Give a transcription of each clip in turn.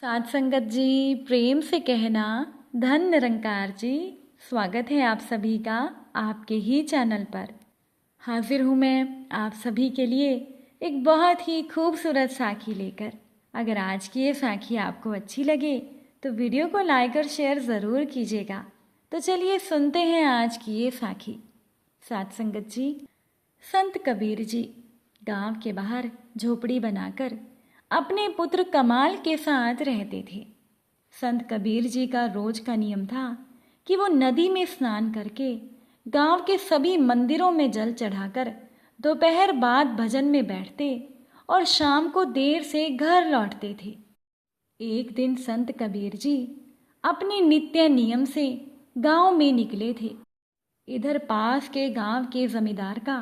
साथ संगत जी, प्रेम से कहना धन निरंकार जी। स्वागत है आप सभी का आपके ही चैनल पर। हाजिर हूँ मैं आप सभी के लिए एक बहुत ही खूबसूरत साखी लेकर। अगर आज की ये साखी आपको अच्छी लगे तो वीडियो को लाइक और शेयर ज़रूर कीजिएगा। तो चलिए सुनते हैं आज की ये साखी। साथ संगत जी, संत कबीर जी गांव के बाहर झोपड़ी बनाकर अपने पुत्र कमाल के साथ रहते थे। संत कबीर जी का रोज का नियम था कि वो नदी में स्नान करके गांव के सभी मंदिरों में जल चढ़ाकर दोपहर बाद भजन में बैठते और शाम को देर से घर लौटते थे। एक दिन संत कबीर जी अपने नित्य नियम से गांव में निकले थे। इधर पास के गांव के जमींदार का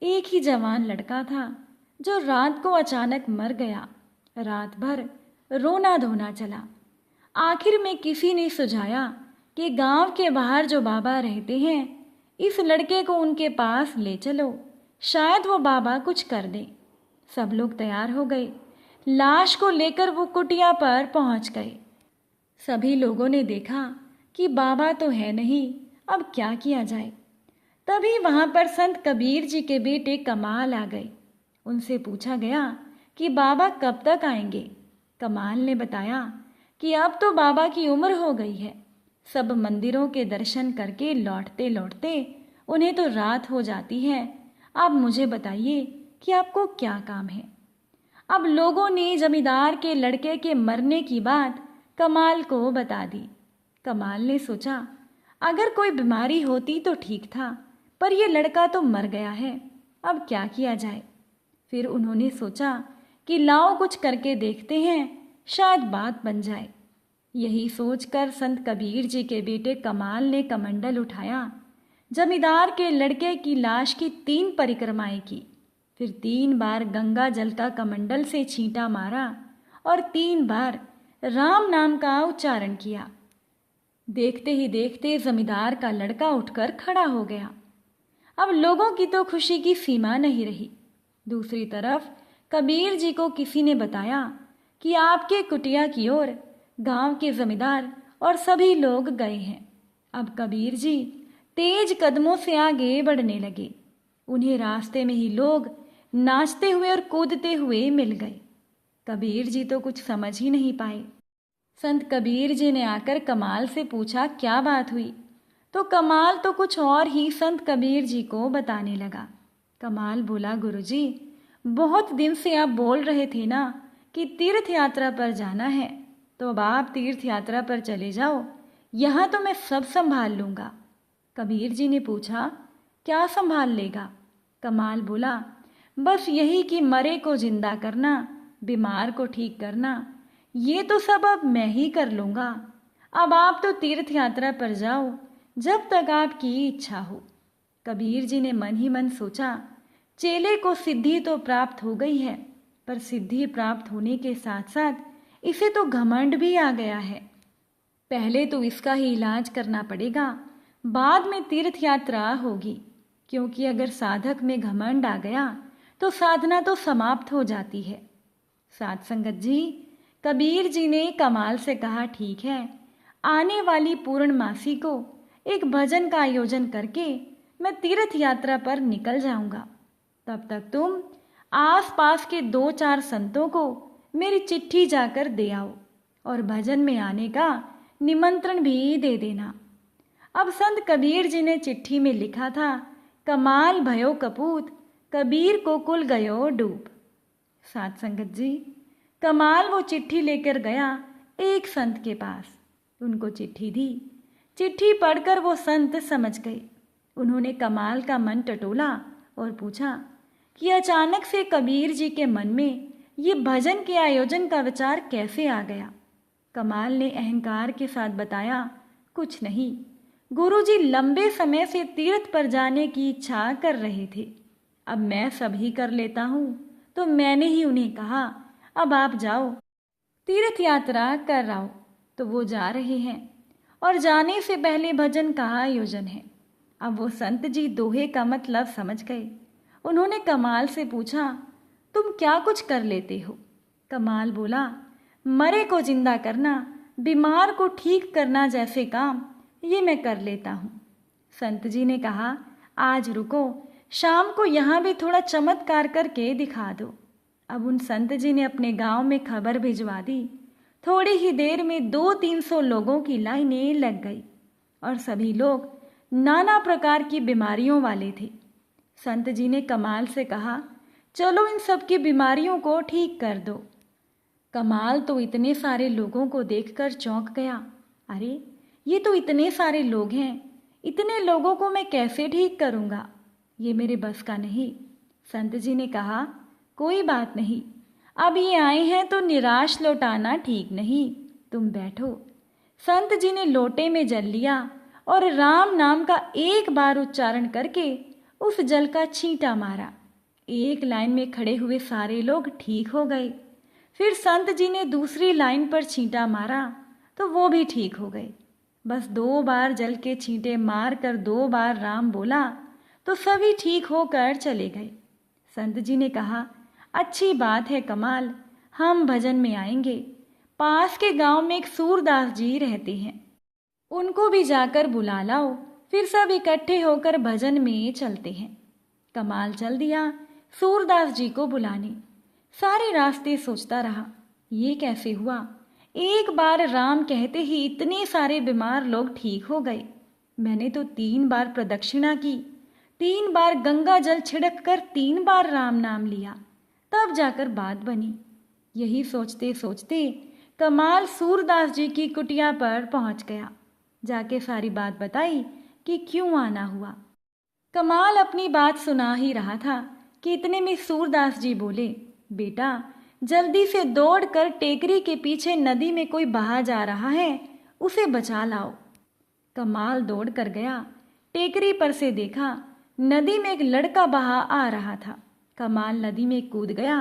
एक ही जवान लड़का था जो रात को अचानक मर गया। रात भर रोना धोना चला। आखिर में किसी ने सुझाया कि गांव के बाहर जो बाबा रहते हैं, इस लड़के को उनके पास ले चलो, शायद वो बाबा कुछ कर दे। सब लोग तैयार हो गए। लाश को लेकर वो कुटिया पर पहुंच गए। सभी लोगों ने देखा कि बाबा तो है नहीं, अब क्या किया जाए। तभी वहां पर संत कबीर जी के बेटे कमाल आ गए। उनसे पूछा गया कि बाबा कब तक आएंगे। कमाल ने बताया कि अब तो बाबा की उम्र हो गई है। सब मंदिरों के दर्शन करके लौटते लौटते उन्हें तो रात हो जाती है। अब मुझे बताइए कि आपको क्या काम है। अब लोगों ने जमींदार के लड़के के मरने की बात कमाल को बता दी। कमाल ने सोचा अगर कोई बीमारी होती तो ठीक था, पर यह लड़का तो मर गया है, अब क्या किया जाए। फिर उन्होंने सोचा कि लाओ कुछ करके देखते हैं, शायद बात बन जाए। यही सोचकर संत कबीर जी के बेटे कमाल ने कमंडल उठाया, जमींदार के लड़के की लाश की 3 परिक्रमाएं की, फिर 3 बार गंगा जल का कमंडल से छींटा मारा और 3 बार राम नाम का उच्चारण किया। देखते ही देखते जमींदार का लड़का उठकर खड़ा हो गया। अब लोगों की तो खुशी की सीमा नहीं रही। दूसरी तरफ कबीर जी को किसी ने बताया कि आपके कुटिया की ओर गांव के जमींदार और सभी लोग गए हैं। अब कबीर जी तेज कदमों से आगे बढ़ने लगे। उन्हें रास्ते में ही लोग नाचते हुए और कूदते हुए मिल गए। कबीर जी तो कुछ समझ ही नहीं पाए। संत कबीर जी ने आकर कमाल से पूछा क्या बात हुई, तो कमाल तो कुछ और ही संत कबीर जी को बताने लगा। कमाल बोला, गुरुजी, बहुत दिन से आप बोल रहे थे ना कि तीर्थ यात्रा पर जाना है, तो अब आप तीर्थ यात्रा पर चले जाओ, यहाँ तो मैं सब संभाल लूँगा। कबीर जी ने पूछा क्या संभाल लेगा। कमाल बोला, बस यही कि मरे को जिंदा करना, बीमार को ठीक करना, ये तो सब अब मैं ही कर लूँगा। अब आप तो तीर्थ यात्रा पर जाओ जब तक आपकी इच्छा हो। कबीर जी ने मन ही मन सोचा, चेले को सिद्धि तो प्राप्त हो गई है, पर सिद्धि प्राप्त होने के साथ साथ इसे तो घमंड भी आ गया है। पहले तो इसका ही इलाज करना पड़ेगा, बाद में तीर्थ यात्रा होगी, क्योंकि अगर साधक में घमंड आ गया तो साधना तो समाप्त हो जाती है। साथ संगत जी, कबीर जी ने कमाल से कहा, ठीक है, आने वाली पूर्णमासी को एक भजन का आयोजन करके मैं तीर्थ यात्रा पर निकल जाऊंगा। तब तक तुम आसपास के 2-4 संतों को मेरी चिट्ठी जाकर दे आओ और भजन में आने का निमंत्रण भी दे देना। अब संत कबीर जी ने चिट्ठी में लिखा था, कमाल भयो कपूत, कबीर को कुल गयो डूब। साथ संगत जी, कमाल वो चिट्ठी लेकर गया एक संत के पास, उनको चिट्ठी दी। चिट्ठी पढ़कर वो संत समझ गए। उन्होंने कमाल का मन टटोला और पूछा कि अचानक से कबीर जी के मन में ये भजन के आयोजन का विचार कैसे आ गया। कमाल ने अहंकार के साथ बताया, कुछ नहीं, गुरुजी लंबे समय से तीर्थ पर जाने की इच्छा कर रहे थे, अब मैं सब ही कर लेता हूँ, तो मैंने ही उन्हें कहा अब आप जाओ तीर्थ यात्रा कर आओ। तो वो जा रहे हैं और जाने से पहले भजन का आयोजन है। अब वो संत जी दोहे का मतलब समझ गए। उन्होंने कमाल से पूछा, तुम क्या कुछ कर लेते हो। कमाल बोला, मरे को जिंदा करना, बीमार को ठीक करना जैसे काम ये मैं कर लेता हूँ। संत जी ने कहा, आज रुको, शाम को यहाँ भी थोड़ा चमत्कार करके दिखा दो। अब उन संत जी ने अपने गांव में खबर भिजवा दी। थोड़ी ही देर में 200-300 लोगों की लाइनें लग गई और सभी लोग नाना प्रकार की बीमारियों वाले थे। संत जी ने कमाल से कहा, चलो इन सब की बीमारियों को ठीक कर दो। कमाल तो इतने सारे लोगों को देखकर चौंक गया। अरे, ये तो इतने सारे लोग हैं, इतने लोगों को मैं कैसे ठीक करूँगा, ये मेरे बस का नहीं। संत जी ने कहा, कोई बात नहीं, अब ये आए हैं तो निराश लौटाना ठीक नहीं, तुम बैठो। संत जी ने लोटे में जल लिया और राम नाम का एक बार उच्चारण करके उस जल का छींटा मारा। एक लाइन में खड़े हुए सारे लोग ठीक हो गए। फिर संत जी ने दूसरी लाइन पर छींटा मारा तो वो भी ठीक हो गए। बस 2 बार जल के छींटे मार कर 2 बार राम बोला तो सभी ठीक होकर चले गए। संत जी ने कहा, अच्छी बात है कमाल, हम भजन में आएंगे। पास के गांव में एक सूरदास जी रहते हैं, उनको भी जाकर बुला लाओ, फिर सब इकट्ठे होकर भजन में चलते हैं। कमाल चल दिया सूरदास जी को बुलाने। सारे रास्ते सोचता रहा, ये कैसे हुआ, एक बार राम कहते ही इतने सारे बीमार लोग ठीक हो गए। मैंने तो 3 बार प्रदक्षिणा की, 3 बार गंगा जल छिड़क कर 3 बार राम नाम लिया, तब जाकर बात बनी। यही सोचते सोचते कमाल सूरदास जी की कुटिया पर पहुंच गया। जाके सारी बात बताई कि क्यों आना हुआ। कमाल अपनी बात सुना ही रहा था कि इतने में सूरदास जी बोले, बेटा जल्दी से दौड़कर टेकरी के पीछे नदी में कोई बहा जा रहा है, उसे बचा लाओ। कमाल दौड़ कर गया, टेकरी पर से देखा नदी में एक लड़का बहा आ रहा था। कमाल नदी में कूद गया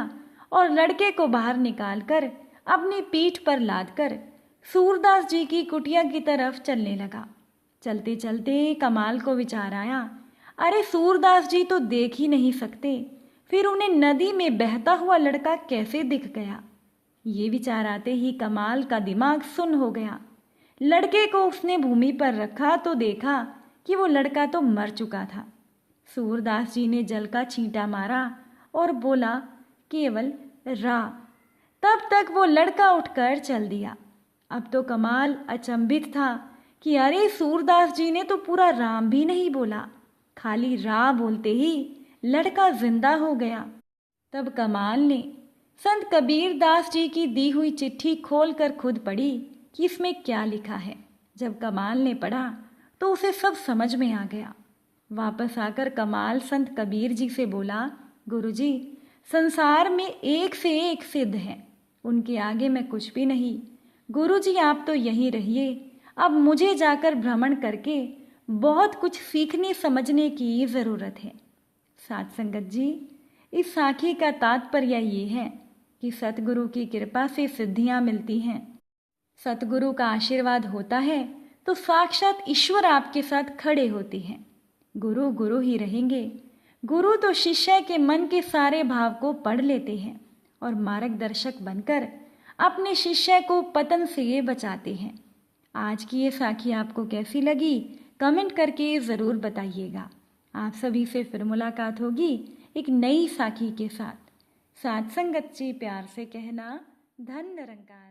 और लड़के को बाहर निकालकर अपनी पीठ पर लादकर सूरदास जी की कुटिया की तरफ चलने लगा। चलते चलते कमाल को विचार आया, अरे सूरदास जी तो देख ही नहीं सकते, फिर उन्हें नदी में बहता हुआ लड़का कैसे दिख गया। ये विचार आते ही कमाल का दिमाग सुन्न हो गया। लड़के को उसने भूमि पर रखा तो देखा कि वो लड़का तो मर चुका था। सूरदास जी ने जल का छींटा मारा और बोला, केवल रा। तब तक वो लड़का उठकर चल दिया। अब तो कमाल अचंभित था कि अरे सूरदास जी ने तो पूरा राम भी नहीं बोला, खाली रा बोलते ही लड़का जिंदा हो गया। तब कमाल ने संत कबीर दास जी की दी हुई चिट्ठी खोलकर खुद पढ़ी कि इसमें क्या लिखा है। जब कमाल ने पढ़ा तो उसे सब समझ में आ गया। वापस आकर कमाल संत कबीर जी से बोला, गुरुजी, संसार में एक से एक सिद्ध हैं, उनके आगे मैं कुछ भी नहीं। गुरुजी आप तो यहीं रहिए, अब मुझे जाकर भ्रमण करके बहुत कुछ सीखने समझने की ज़रूरत है। साथ संगत जी, इस साखी का तात्पर्य ये है कि सतगुरु की कृपा से सिद्धियां मिलती हैं। सतगुरु का आशीर्वाद होता है तो साक्षात ईश्वर आपके साथ खड़े होते हैं। गुरु गुरु ही रहेंगे। गुरु तो शिष्य के मन के सारे भाव को पढ़ लेते हैं और मार्गदर्शक बनकर अपने शिष्य को पतन से बचाते हैं। आज की ये साखी आपको कैसी लगी, कमेंट करके ज़रूर बताइएगा। आप सभी से फिर मुलाकात होगी एक नई साखी के साथ। साथ संगत जी प्यार से कहना, धन निरंकार।